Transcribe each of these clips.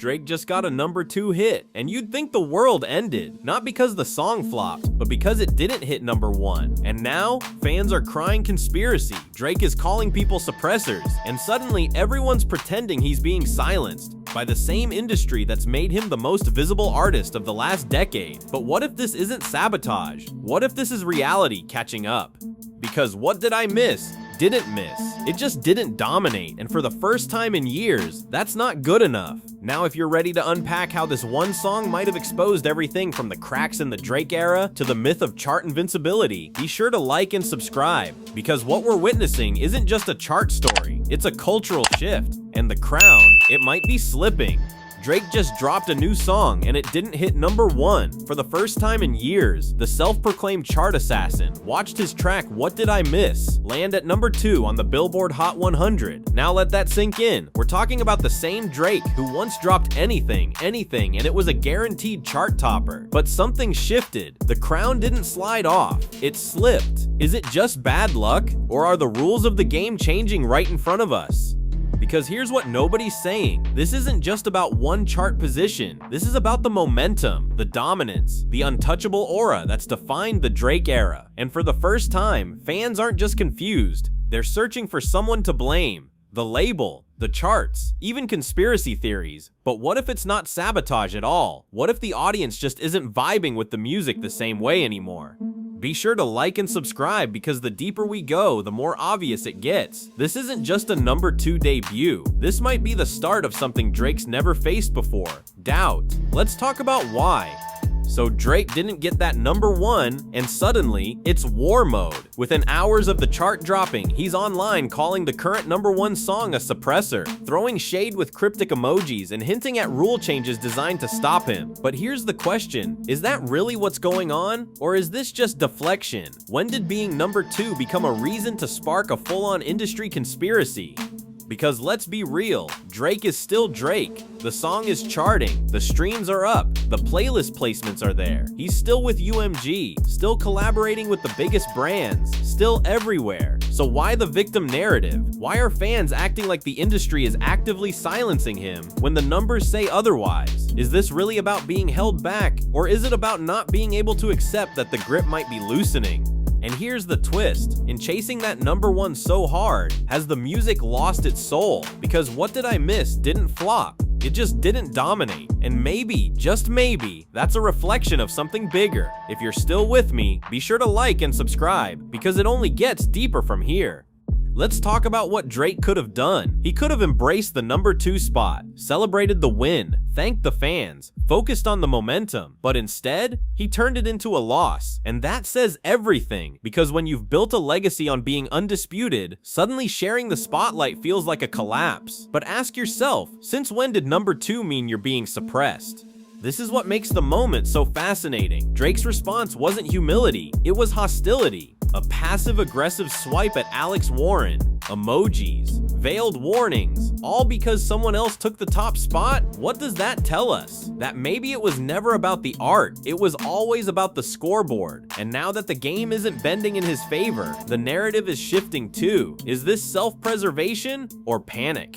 Drake just got a #2 hit, and you'd think the world ended, not because the song flopped, but because it didn't hit #1. And now, fans are crying conspiracy, Drake is calling people suppressors, and suddenly everyone's pretending he's being silenced by the same industry that's made him the most visible artist of the last decade. But what if this isn't sabotage? What if this is reality catching up? Because what did I miss? Didn't miss. It just didn't dominate, and for the first time in years, that's not good enough. Now, if you're ready to unpack how this one song might have exposed everything from the cracks in the Drake era to the myth of chart invincibility, be sure to like and subscribe, because what we're witnessing isn't just a chart story, it's a cultural shift, and the crown, it might be slipping. Drake just dropped a new song and it didn't hit #1 for the first time in years. The self-proclaimed chart assassin watched his track What Did I Miss land at #2 on the Billboard Hot 100. Now let that sink in. We're talking about the same Drake who once dropped anything, and it was a guaranteed chart topper. But something shifted. The crown didn't slide off, it slipped. Is it just bad luck, or are the rules of the game changing right in front of us? Because here's what nobody's saying. This isn't just about one chart position. This is about the momentum, the dominance, the untouchable aura that's defined the Drake era. And for the first time, fans aren't just confused. They're searching for someone to blame. The label, the charts, even conspiracy theories. But what if it's not sabotage at all? What if the audience just isn't vibing with the music the same way anymore? Be sure to like and subscribe, because the deeper we go, the more obvious it gets. This isn't just a #2 debut. This might be the start of something Drake's never faced before: doubt. Let's talk about why. So Drake didn't get that #1, and suddenly, it's war mode. Within hours of the chart dropping, he's online calling the current #1 song a suppressor, throwing shade with cryptic emojis and hinting at rule changes designed to stop him. But here's the question, is that really what's going on? Or is this just deflection? When did being #2 become a reason to spark a full-on industry conspiracy? Because let's be real, Drake is still Drake. The song is charting, the streams are up, the playlist placements are there. He's still with UMG, still collaborating with the biggest brands, still everywhere. So why the victim narrative? Why are fans acting like the industry is actively silencing him when the numbers say otherwise? Is this really about being held back, or is it about not being able to accept that the grip might be loosening? And here's the twist, in chasing that #1 so hard, has the music lost its soul? Because What Did I Miss didn't flop, it just didn't dominate. And maybe, just maybe, that's a reflection of something bigger. If you're still with me, be sure to like and subscribe, because it only gets deeper from here. Let's talk about what Drake could have done. He could have embraced the #2 spot, celebrated the win, thanked the fans, focused on the momentum, but instead, he turned it into a loss. And that says everything, because when you've built a legacy on being undisputed, suddenly sharing the spotlight feels like a collapse. But ask yourself, since when did #2 mean you're being suppressed? This is what makes the moment so fascinating. Drake's response wasn't humility, it was hostility. A passive-aggressive swipe at Alex Warren, emojis, veiled warnings, all because someone else took the top spot? What does that tell us? That maybe it was never about the art, it was always about the scoreboard. And now that the game isn't bending in his favor, the narrative is shifting too. Is this self-preservation or panic?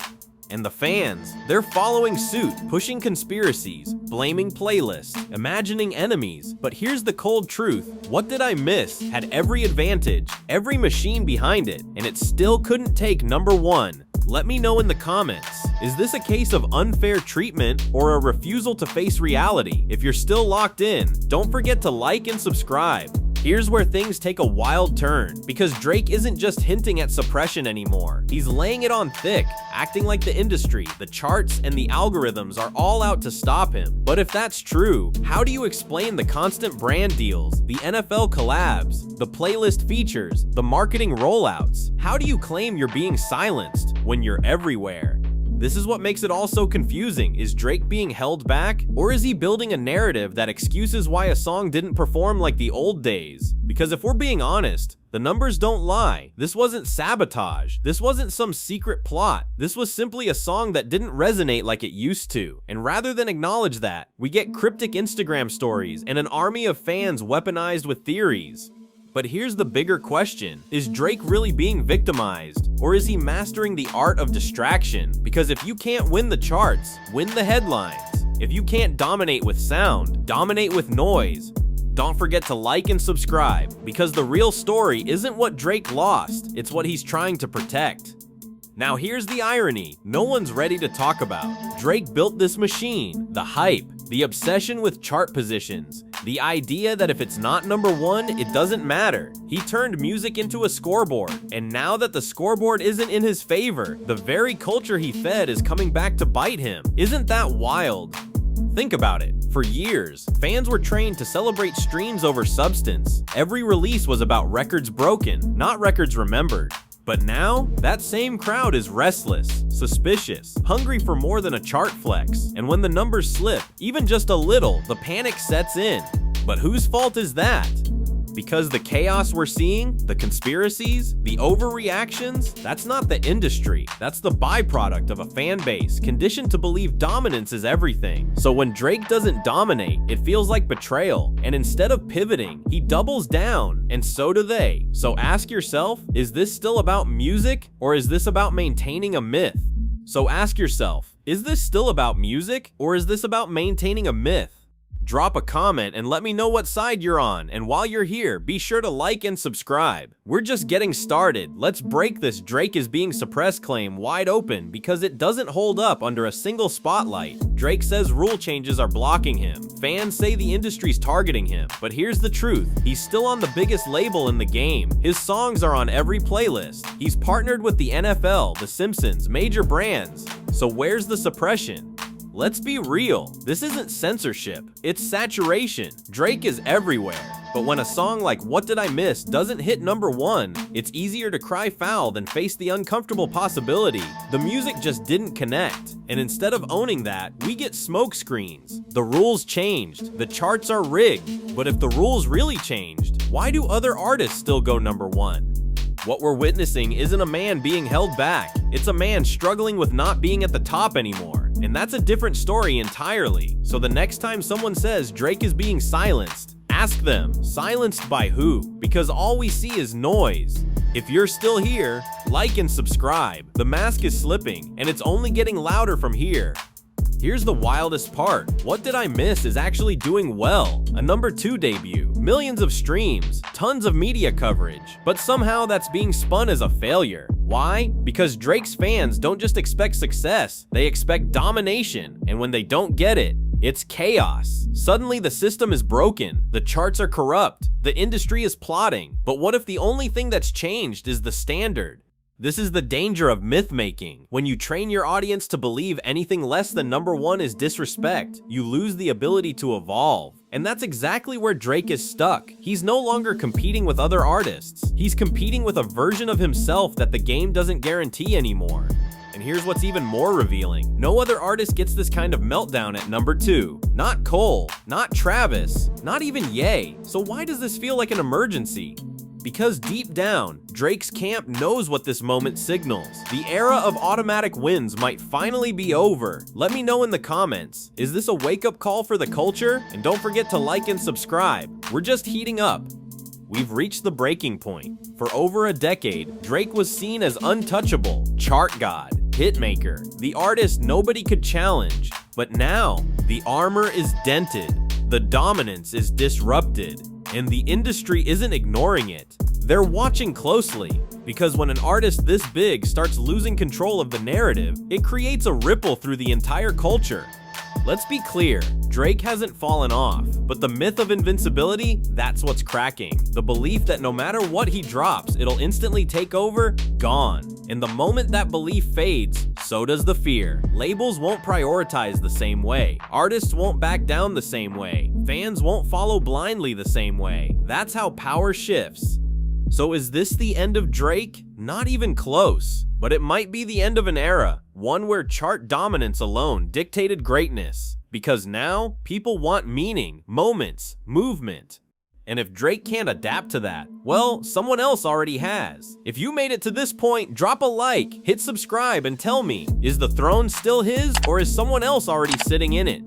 And the fans, they're following suit, pushing conspiracies, blaming playlists, imagining enemies. But here's the cold truth. What Did I Miss had every advantage, every machine behind it, and it still couldn't take #1. Let me know in the comments. Is this a case of unfair treatment or a refusal to face reality? If you're still locked in, don't forget to like and subscribe. Here's where things take a wild turn, because Drake isn't just hinting at suppression anymore. He's laying it on thick, acting like the industry, the charts, and the algorithms are all out to stop him. But if that's true, how do you explain the constant brand deals, the NFL collabs, the playlist features, the marketing rollouts? How do you claim you're being silenced when you're everywhere? This is what makes it all so confusing. Is Drake being held back? Or is he building a narrative that excuses why a song didn't perform like the old days? Because if we're being honest, the numbers don't lie. This wasn't sabotage. This wasn't some secret plot. This was simply a song that didn't resonate like it used to. And rather than acknowledge that, we get cryptic Instagram stories and an army of fans weaponized with theories. But here's the bigger question. Is Drake really being victimized? Or is he mastering the art of distraction? Because if you can't win the charts, win the headlines. If you can't dominate with sound, dominate with noise. Don't forget to like and subscribe, because the real story isn't what Drake lost, it's what he's trying to protect. Now here's the irony no one's ready to talk about. Drake built this machine, the hype, the obsession with chart positions, the idea that if it's not number one, it doesn't matter. He turned music into a scoreboard, and now that the scoreboard isn't in his favor, the very culture he fed is coming back to bite him. Isn't that wild? Think about it. For years, fans were trained to celebrate streams over substance. Every release was about records broken, not records remembered. But now, that same crowd is restless, suspicious, hungry for more than a chart flex. And when the numbers slip, even just a little, the panic sets in. But whose fault is that? Because the chaos we're seeing, the conspiracies, the overreactions, that's not the industry. That's the byproduct of a fan base conditioned to believe dominance is everything. So when Drake doesn't dominate, it feels like betrayal. And instead of pivoting, he doubles down, and so do they. So ask yourself, is this still about music, or is this about maintaining a myth? So ask yourself, is this still about music, or is this about maintaining a myth? Drop a comment and let me know what side you're on, and while you're here, be sure to like and subscribe. We're just getting started. Let's break this Drake is being suppressed claim wide open because it doesn't hold up under a single spotlight. Drake says rule changes are blocking him. Fans say the industry's targeting him. But here's the truth. He's still on the biggest label in the game. His songs are on every playlist. He's partnered with the NFL, The Simpsons, major brands. So where's the suppression? Let's be real, this isn't censorship, it's saturation. Drake is everywhere. But when a song like What Did I Miss doesn't hit number one, it's easier to cry foul than face the uncomfortable possibility. The music just didn't connect. And instead of owning that, we get smoke screens. The rules changed, the charts are rigged. But if the rules really changed, why do other artists still go number one? What we're witnessing isn't a man being held back, it's a man struggling with not being at the top anymore. And that's a different story entirely. So the next time someone says Drake is being silenced, ask them, silenced by who? Because all we see is noise. If you're still here, like and subscribe. The mask is slipping, and it's only getting louder from here. Here's the wildest part. What Did I Miss is actually doing well. A number 2 debut, millions of streams, tons of media coverage, but somehow that's being spun as a failure. Why? Because Drake's fans don't just expect success, they expect domination, and when they don't get it, it's chaos. Suddenly the system is broken, the charts are corrupt, the industry is plotting. But what if the only thing that's changed is the standard? This is the danger of myth-making. When you train your audience to believe anything less than number one is disrespect, you lose the ability to evolve. And that's exactly where Drake is stuck. He's no longer competing with other artists. He's competing with a version of himself that the game doesn't guarantee anymore. And here's what's even more revealing. No other artist gets this kind of meltdown at number 2. Not Cole, not Travis, not even Ye. So why does this feel like an emergency? Because deep down, Drake's camp knows what this moment signals. The era of automatic wins might finally be over. Let me know in the comments. Is this a wake-up call for the culture? And don't forget to like and subscribe. We're just heating up. We've reached the breaking point. For over a decade, Drake was seen as untouchable, chart god, hitmaker, the artist nobody could challenge. But now, the armor is dented, the dominance is disrupted. And the industry isn't ignoring it. They're watching closely, because when an artist this big starts losing control of the narrative, it creates a ripple through the entire culture. Let's be clear, Drake hasn't fallen off, but the myth of invincibility, that's what's cracking. The belief that no matter what he drops, it'll instantly take over, gone. And the moment that belief fades, so does the fear. Labels won't prioritize the same way. Artists won't back down the same way. Fans won't follow blindly the same way. That's how power shifts. So is this the end of Drake? Not even close. But it might be the end of an era, one where chart dominance alone dictated greatness. Because now, people want meaning, moments, movement. And if Drake can't adapt to that, well, someone else already has. If you made it to this point, drop a like, hit subscribe, and tell me, is the throne still his, or is someone else already sitting in it?